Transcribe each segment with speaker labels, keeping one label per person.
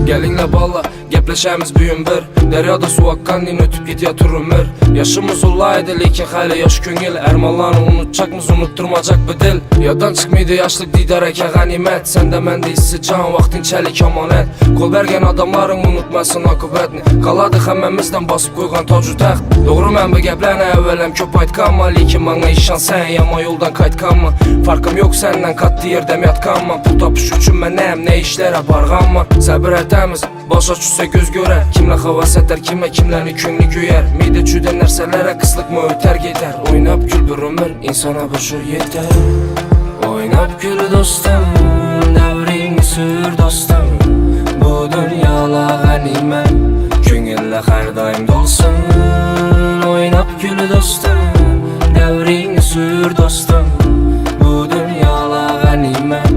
Speaker 1: Gelinle balla gepleşemiz büyün bir. Deryada su akkan din ötüp git ömür. Yaşımız olaydı lekin hayli yaş köngil. Ermallarını unutacakmız unutturmacak bir dil. Yadan çıkmaydı yaşlık didareke ganimet. Sende mende hissi can vaktin çelik amanet. Kol bergen adamların unutmasın akıbetini. Kaladı həmmemizden basıp koygan tacu taxt. Doğru mən bu gəpləni əvvələm köp aytqanma. Lekin bana işan sen yama yoldan qaytqanma. Farkım yok senden katlı yerdəm yatqanma. Pul tapış üçün mənəm ne işlərə barğanma. Səbir etəmiz başa düşsə göz görə. Kimlə havas eder kimləni könlü göyər. Mide çüdən nərsələrə qıslıq mı ötər gedər. Oynab gül bir ömür insana boşu yeter. Oynab gül dostum devrini sür dostum. Bu dünyala ganimet könülle her daim dolsun. Oynab gül dostum devrini sür dostum. Bu dünyala ganimet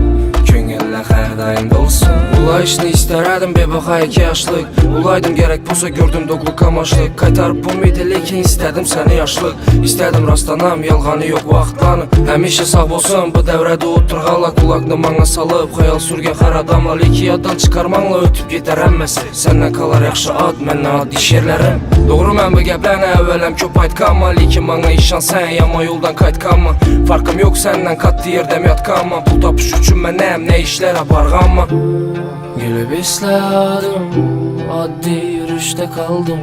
Speaker 1: könülle her daim dolsun. Ulayışını isterdim bebağa 2 yaşlık. Ulaydım gerek bulsa gördüm doklu kamaşlık. Kaytarıp umidi lekin istedim seni yaşlık. İstedim rastlanam yalğanı yok vaxtlanı. Həmişə sağ olsun bu devrede oturğala. Kulaqını bana salıp xayal sürgən xar adamla. Leki yaddan çıkarmanla ötüp yeter əmməsi. Səndən kalar yaxşı ad məndən ad iş yerlərim. Doğru mən bu gəpləni əvvələm köp aytqanma. Lekin bana işan sen yama yoldan qaytqanma. Farkım yok senden katlı yerdəm yatqanma. Pul tapış üçün mənəm ne işlərə barğanma. Gülüb isladım, addi yürüşte kaldım.